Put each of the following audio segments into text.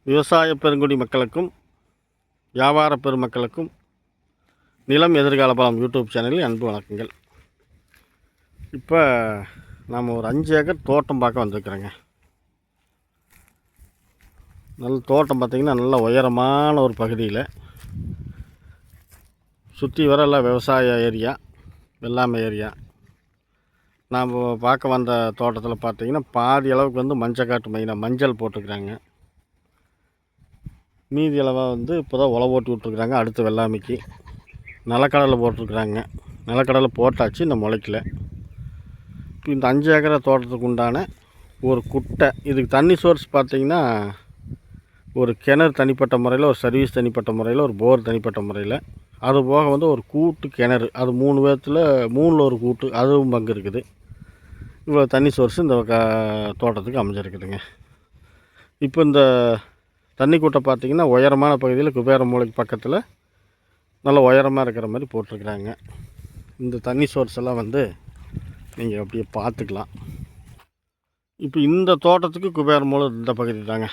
விவசாய பெருங்குடி மக்களுக்கும் வியாபார பெருமக்களுக்கும் நிலம் எதிர்கால பலம் யூடியூப் சேனலில் அன்பு வணக்கங்கள். இப்போ நாம் ஒரு 5 ஏக்கர் தோட்டம் பார்க்க வந்திருக்கிறோங்க. நல்ல தோட்டம் பார்த்திங்கன்னா நல்ல உயரமான ஒரு பகுதியில் சுற்றி வர எல்லாம் விவசாய ஏரியா, வெள்ளாமை ஏரியா. நாம் பார்க்க வந்த தோட்டத்தில் பார்த்திங்கன்னா பாதி அளவுக்கு வந்து மஞ்சக்காட்டு மெயினாக மஞ்சள் போட்டுருக்குறாங்க. மீதி அளவாக இப்போ தான் உழவு ஓட்டி விட்ருக்குறாங்க. அடுத்து வெள்ளாமைக்கு நிலக்கடலை போட்டிருக்குறாங்க. நிலக்கடலை போட்டாச்சு, இந்த முளைக்கல. இப்போ இந்த 5 ஏக்கரை தோட்டத்துக்கு உண்டான ஒரு குட்டை, இதுக்கு தண்ணி சோர்ஸ் பார்த்திங்கன்னா ஒரு கிணறு தனிப்பட்ட முறையில், ஒரு சர்வீஸ் தனிப்பட்ட முறையில், ஒரு போர் தனிப்பட்ட முறையில், அது போக ஒரு கூட்டு கிணறு, அது 3 பேர்த்தில் 3ல் ஒரு கூட்டு, அதுவும் பங்கு இருக்குது. இவ்வளோ தண்ணி சோர்ஸ் இந்த தோட்டத்துக்கு அமைஞ்சிருக்குதுங்க. இப்போ இந்த தண்ணி கூட்டை பார்த்திங்கன்னா உயரமான பகுதியில் குபேர மூலைக்கு பக்கத்தில் நல்ல உயரமாக இருக்கிற மாதிரி போட்டிருக்கிறாங்க. இந்த தண்ணி சோர்ஸ் எல்லாம் நீங்கள் அப்படியே பார்த்துக்கலாம். இப்போ இந்த தோட்டத்துக்கு குபேர மூலை இந்த பகுதி தாங்க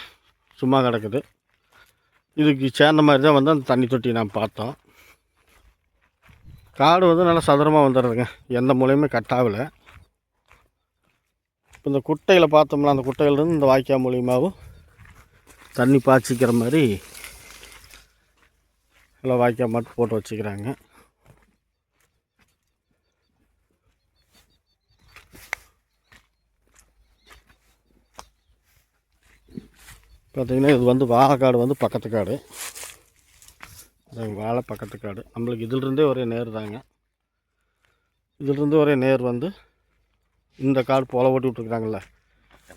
சும்மா கிடக்குது. இதுக்கு சேர்ந்த மாதிரி தான் அந்த தண்ணி தொட்டி நாம் பார்த்தோம். காடு நல்லா சதுரமாக வந்துடுறதுங்க, எந்த மூலையுமே கட்டாகலை. இப்போ இந்த குட்டையில் பார்த்தோம்னா அந்த குட்டையிலேருந்து இந்த வாய்க்கால் மூலியமாகவும் தண்ணி பாய்ச்சிக்கிற மாதிரி எல்லாம் வாய்க்கால் மட்டும் போட்டு வச்சுக்கிறாங்க. பார்த்திங்கன்னா இது வாழைக்காடு பக்கத்து காடு, வாழை பக்கத்து காடு. நம்மளுக்கு இதிலிருந்தே ஒரே நேர் தாங்க. இதிலிருந்து ஒரே நேர் இந்த காடு போல ஓட்டி விட்டுருக்குறாங்கல்ல,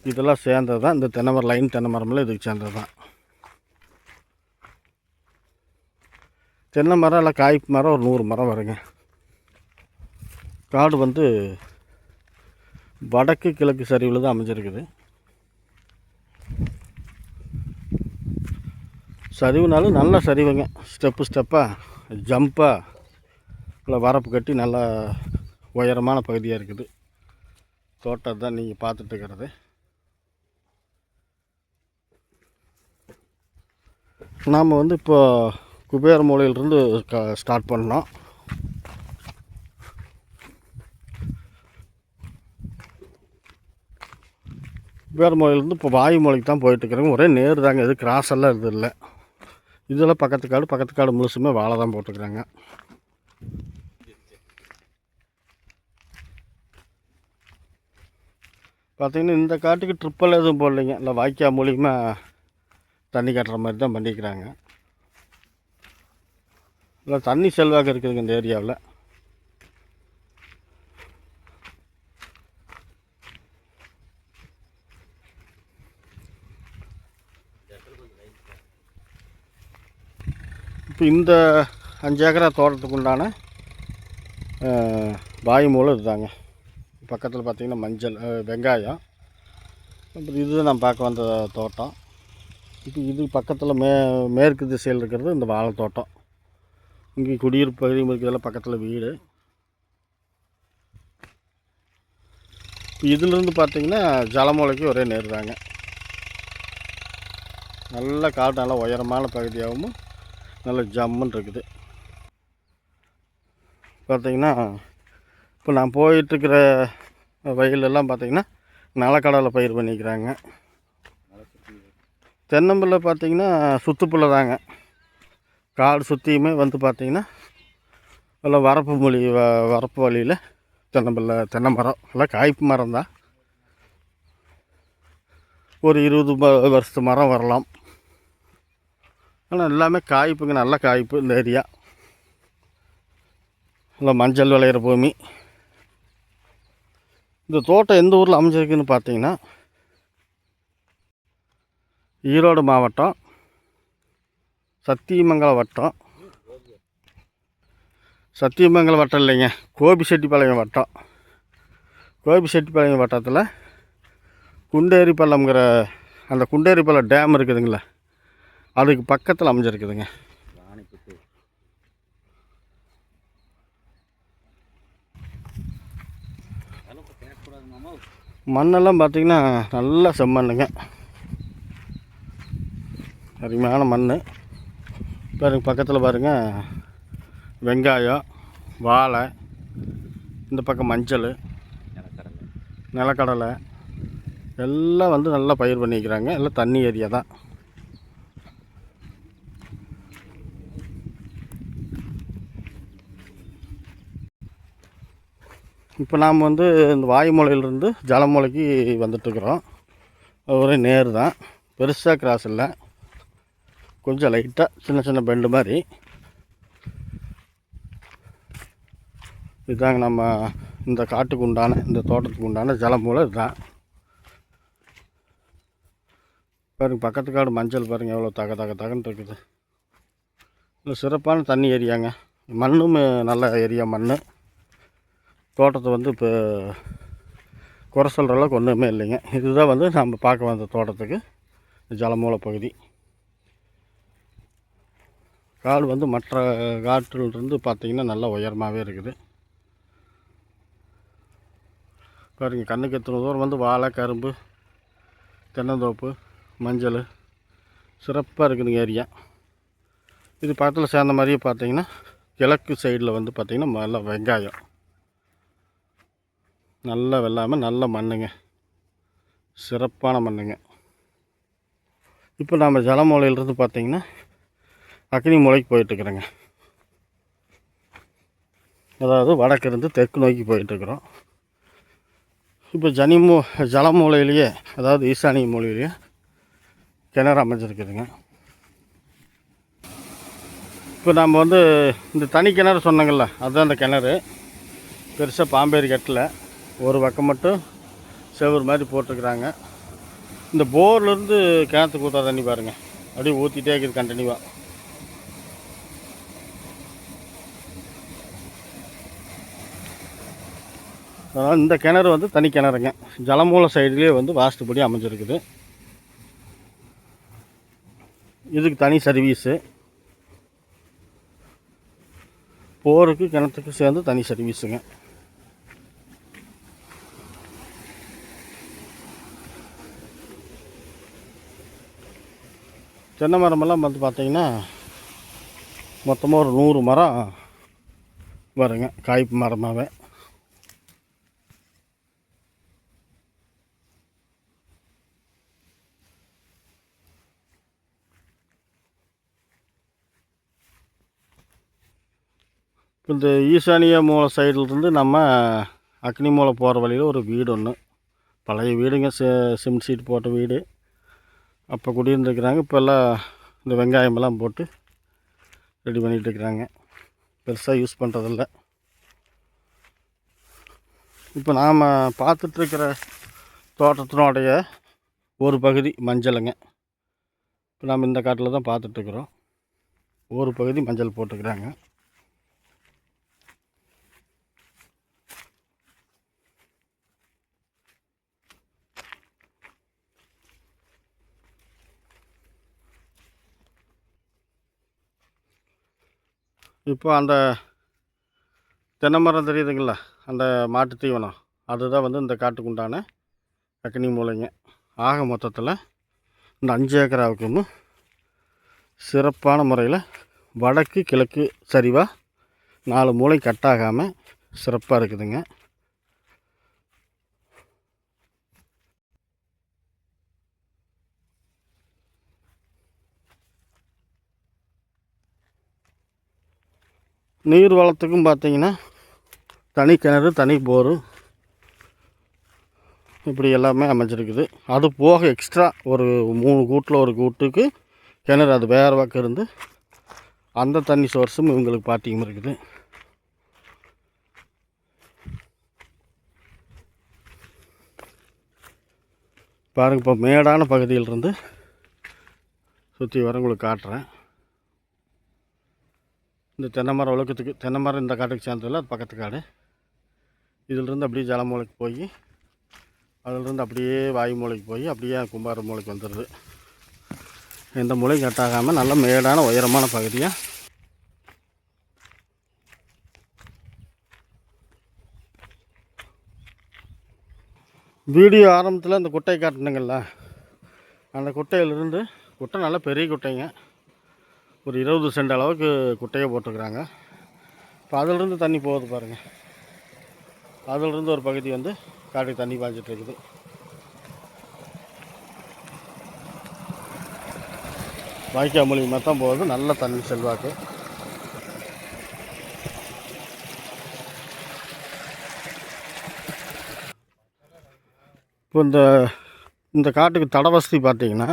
இதெல்லாம் சேர்ந்தது தான். இந்த தென்னை மரம், லைன் தென்னை மரம்லாம் இதுக்கு சேர்ந்தது தான். தென்னை மரம் இல்லை காய்ப்பு மரம் ஒரு 100 மரம் வருங்க. காடு வடக்கு கிழக்கு சரிவில் தான் அமைஞ்சிருக்குது. சரிவுனாலும் நல்ல சரிவுங்க, ஸ்டெப்பாக ஜம்ப்பாக இல்லை வரப்பு கட்டி நல்லா உயரமான பகுதியாக இருக்குது. தோட்டம் தான் நீங்கள் பார்த்துட்டு இருக்கிறது. நாம் இப்போ குபேர மூலையிலிருந்து ஸ்டார்ட் பண்ணோம். குபேர மூலையிலேருந்து இப்போ வாயு மூலைக்கு தான் போயிட்டுருக்குறோங்க. ஒரே நேர் தாங்க, இது கிராஸ் எல்லாம் இது இல்லை. இதெல்லாம் பக்கத்து காடு முழுசுமே வாழை தான் போட்டுருக்குறாங்க. பார்த்திங்கன்னா இந்த காட்டுக்கு ட்ரிப்பெல்லாம் எதுவும் போடலைங்க, இல்லை வாய்க்கால் மூலியமாக தண்ணி கட்டுற மாதிரி தான் பண்ணிக்கிறாங்க. இல்லை தண்ணி செல்வாக்கு இருக்குதுங்க இந்த ஏரியாவில். இப்போ இந்த 5 ஏக்கரா தோட்டத்துக்கு உண்டான வாயு மூலம் இதுதாங்க. பக்கத்தில் பார்த்திங்கன்னா மஞ்சள், வெங்காயம். அப்புறம் இதுதான் நான் பார்க்க வந்த தோட்டம். இப்போ இது பக்கத்தில் மேற்கு திசையில் இருக்கிறது இந்த வாழை தோட்டம். இங்கே குடியிருப்பு பகுதியும் இருக்கிறதெல்லாம் பக்கத்தில் வீடு. இதிலிருந்து பார்த்திங்கன்னா ஜலமூலைக்கு ஒரே நேர் தாங்க. நல்ல காடு, நல்ல உயரமான பகுதியாகவும் நல்ல ஜம்முன்னு இருக்குது. பார்த்திங்கன்னா இப்போ நான் போயிட்டுருக்கிற வயலெல்லாம் பார்த்திங்கன்னா நிலக்கடலை பயிர் பண்ணிக்கிறாங்க. தென்னம்பிள்ளை பார்த்திங்கன்னா சுற்றுப்புள்ள தாங்க. காடு சுற்றியுமே பார்த்திங்கன்னா எல்லாம் வரப்பு வழியில் தென்னை மரம் எல்லாம் காய்ப்பு மரம் தான். ஒரு 20 வருஷத்து மரம் வரலாம். ஆனால் எல்லாமே காய்ப்புங்க, நல்ல காய்ப்பு. இந்த ஏரியா இல்லை மஞ்சள் விளையிற பூமி. இந்த தோட்டம் எந்த ஊரில் அமைஞ்சிருக்குன்னு பார்த்தீங்கன்னா ஈரோடு மாவட்டம் சத்தியமங்கலம் வட்டம். சத்தியமங்கலம் வட்டம் இல்லைங்க, கோபிச்செட்டிப்பாளையம் வட்டம். கோபிச்செட்டிப்பாளையம் வட்டத்தில் குண்டேரிப்பள்ளம்ங்கிற அந்த குண்டேரிப்பள்ளம் டேம் இருக்குதுங்களா, அதுக்கு பக்கத்தில் அமைஞ்சிருக்குதுங்க. மண்ணெல்லாம் பார்த்திங்கன்னா நல்லா செம்மண்ணுங்க. அருமையான மண். பாருங்கள் பக்கத்தில் பாருங்கள் வெங்காயம், வாழை, இந்த பக்கம் மஞ்சள், நிலக்கடலை எல்லாம் வந்து நல்லா பயிர் பண்ணிக்கிறாங்க. எல்லாம் தண்ணி ஏரியா தான். இப்போ நாம் வந்து இந்த வாயுமூலையிலிருந்து ஜலமூலைக்கு வந்துட்டுருக்குறோம். ஒரே நேர் தான், பெருசாக கிராஸ் இல்லை, கொஞ்சம் லைட்டாக சின்ன சின்ன பெண்டு மாதிரி. இதுதாங்க நம்ம இந்த காட்டுக்கு உண்டான, இந்த தோட்டத்துக்கு உண்டான ஜலமூலை இதுதான். பாருங்கள் பக்கத்து காடு மஞ்சள் பாருங்கள் எவ்வளோ தகன்னு இருக்குது. இல்லை சிறப்பான தண்ணி ஏரியாங்க. மண்ணும் நல்ல ஏரியா மண். தோட்டத்தை வந்து இப்போ குறை சொல்கிற அளவுக்கு ஒன்றுமே இல்லைங்க. இதுதான் வந்து நம்ம பார்க்க வந்த தோட்டத்துக்கு ஜலமூலை பகுதி. காடு வந்து மற்ற காட்டிலிருந்து பார்த்திங்கன்னா நல்லா உயரமாகவே இருக்குது. பாருங்கள் கண்ணுக்கு எத்தனை தூரம் வந்து வாழை, கரும்பு, தென்னந்தோப்பு, மஞ்சள் சிறப்பாக இருக்குதுங்க ஏரியா. இது பக்கத்தில் சேர்ந்த மாதிரியே பார்த்திங்கன்னா கிழக்கு சைடில் வந்து பார்த்திங்கன்னா நல்லா வெங்காயம், நல்ல வெள்ளாமல் நல்ல மண்ணுங்க, சிறப்பான மண்ணுங்க. இப்போ நாம் ஜலமூலையிலிருந்து பார்த்திங்கன்னா அக்னி மூலைக்கு போயிட்டுருக்குறோங்க. அதாவது வடக்கு இருந்து தெற்கு நோக்கி போயிட்டுருக்குறோம். இப்போ ஜலமூலையிலேயே, அதாவது ஈசானிய மூலையிலேயே கிணறு அமைஞ்சிருக்குதுங்க. இப்போ நம்ம வந்து இந்த தனி கிணறு சொன்னாங்கள்ல, அதுதான் அந்த கிணறு. பெருசாக பாம்பேரி கட்டில் ஒரு பக்கம் மட்டும் செவ்வறு மாதிரி போட்டிருக்குறாங்க. இந்த போர்லேருந்து கிணத்துக்கு ஊற்றா தண்ணி பாருங்கள், அப்படியே ஊற்றிட்டே இருக்குது கண்டினியூவாக. அதனால் இந்த கிணறு வந்து தனி கிணறுங்க. ஜலமூலை சைடுலேயே வந்து வாஸ்துபடி அமைஞ்சிருக்குது. இதுக்கு தனி சர்வீஸு, போருக்கு கிணத்துக்கு சேர்ந்து தனி சர்வீஸுங்க. தென்னை மரமெல்லாம் வந்து பார்த்திங்கன்னா மொத்தமாக ஒரு 100 மரம் வருங்க, காய்ப்பு மரமாகவே. இந்த ஈசானிய மூலை சைடிலிருந்து நம்ம அக்னி மூலை போகிற வழியில் ஒரு வீடு ஒன்று, பழைய வீடுங்க, சிமெண்ட் சீட் போட்ட வீடு. அப்போ குடியிருந்துருக்குறாங்க. இப்போ எல்லாம் இந்த வெங்காயமெல்லாம் போட்டு ரெடி பண்ணிகிட்ருக்குறாங்க. பெருசாக யூஸ் பண்ணுறதில்ல. இப்போ நாம் பார்த்துட்ருக்கிற தோட்டத்தினுடைய ஒரு பகுதி மஞ்சளுங்க. இப்போ நாம் இந்த காட்டில் தான் பார்த்துட்ருக்குறோம். ஒரு பகுதி மஞ்சள் போட்டுக்கிறாங்க. இப்போ அந்த தென்னை மரம் தெரியுதுங்களா, அந்த மாட்டு தீவனம், அதுதான் வந்து இந்த காட்டுக்கு உண்டான அக்னி மூலைங்க. ஆக மொத்தத்தில் இந்த 5 ஏக்கராவுக்கும் சிறப்பான முறையில் வடக்கு கிழக்கு சரிவாக 4 மூலை கட்டாகாமல் சிறப்பாக இருக்குதுங்க. நீர் வளத்துக்கும் பார்த்திங்கன்னா தனி கிணறு, தனி போரு, இப்படி எல்லாமே அமைஞ்சிருக்குது. அது போக எக்ஸ்ட்ரா ஒரு 3 கூட்டில் ஒரு கூட்டுக்கு கிணறு, அது வேறு பக்கம் இருந்து அந்த தண்ணி சோர்ஸும் இவங்களுக்கு பார்த்தியும் இருக்குது. பாருங்கள், இப்போ மேடான பகுதியிலிருந்து சுற்றி வர உங்களுக்கு காட்டுறேன். இந்த தென்னை மரம் ஒழுக்கத்துக்கு, தென்னை மரம் இந்த காட்டுக்கு சேர்ந்ததில்ல, அது பக்கத்து காடு. இதிலிருந்து அப்படியே ஜலமூலைக்கு போய், அதிலிருந்து அப்படியே வாயு மூலைக்கு போய் அப்படியே கும்பார மூலைக்கு வந்துடுது. எந்த மூலையும் கட்டாகாமல் நல்ல மேடான உயரமான பகுதியாக வீடியோ ஆரம்பத்தில் அந்த குட்டை காட்டினுங்கள, அந்த குட்டையிலிருந்து குட்டை நல்லா பெரிய குட்டைங்க, ஒரு 20 சென்ட் அளவுக்கு குட்டையை போட்டிருக்குறாங்க. இப்போ அதிலிருந்து தண்ணி போகுது பாருங்கள். அதிலிருந்து ஒரு பகுதி வந்து காட்டுக்கு தண்ணி பாய்ச்சிட்டு இருக்குது. வாய்க்கால் மூலியமாக தான் போகுது, நல்ல தண்ணி செல்வாக்கு. இப்போ இந்த காட்டுக்கு தட வசதி பார்த்திங்கன்னா,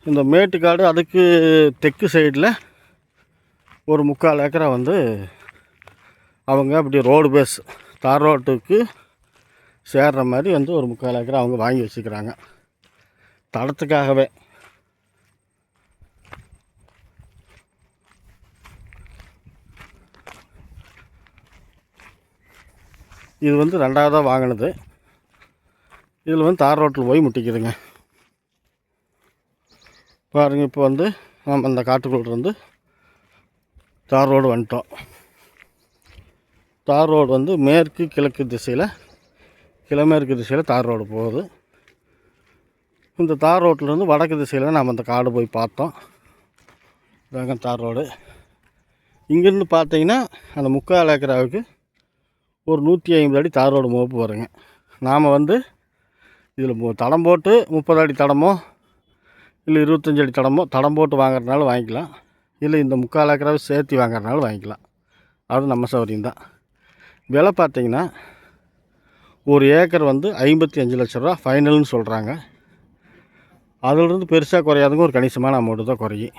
இந்த மேட்டுக்காடு அதுக்கு தெற்கு சைடில் ஒரு 3/4 ஏக்கரா வந்து அவங்க அப்படி ரோடு பேஸ் தார் ரோட்டுக்கு சேர்ற மாதிரி வந்து ஒரு 3/4 ஏக்கரா அவங்க வாங்கி வச்சுக்கிறாங்க தடத்துக்காகவே. இது வந்து 2வதாக வாங்கினது. இதில் வந்து தார் ரோட்டில் போய் முட்டிக்குதுங்க பாருங்கள். இப்போ வந்து நம்ம அந்த காட்டுக்குள்ள இருந்து தார் ரோடு வந்துட்டோம். தார் ரோடு வந்து மேற்கு கிழக்கு திசையில், கிழமேற்கு திசையில் தார் ரோடு போகுது. இந்த தார் ரோட்டிலேருந்து வடக்கு திசையில் நம்ம அந்த காடு போய் பார்த்தோம். இதாங்க தார் ரோடு. இங்கேருந்து பார்த்தீங்கன்னா அந்த 3/4 ஏக்கராவுக்கு ஒரு 150 அடி தார் ரோடு மோப்பு வருங்க. நாம் வந்து இதில் தடம் போட்டு 30 அடி தடமோ இல்லை 25 அடி தடம் போட்டு வாங்குறதுனால வாங்கிக்கலாம், இல்லை இந்த 3/4 ஏக்கராவை சேர்த்து வாங்குறதுனால வாங்கிக்கலாம். அது நம்ம சௌகரியம்தான். விலை பார்த்திங்கன்னா ஒரு ஏக்கர் வந்து 55 லட்ச ரூபா ஃபைனல்னு சொல்கிறாங்க. அதிலிருந்து பெருசாக குறையாதுங்க, ஒரு கணிசமான அமௌண்ட்டு தான் குறையும்.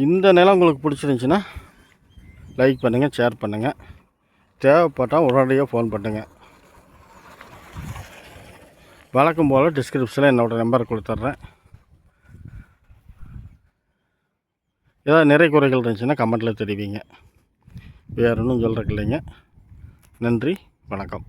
இந்த நிலம் உங்களுக்கு பிடிச்சிருந்துச்சின்னா லைக் பண்ணுங்கள், ஷேர் பண்ணுங்கள். தேவைப்பட்டால் உடனடியாக ஃபோன் பண்ணுங்கள். வழக்கம் போல் டிஸ்கிரிப்ஷனில் என்னோடய நம்பர் கொடுத்துட்றேன். ஏதாவது நிறை குறைகள் இருந்துச்சுன்னா கமெண்ட்டில் தெரிவிங்க. வேறு ஒன்றும் சொல்கிறக்கு இல்லைங்க. நன்றி, வணக்கம்.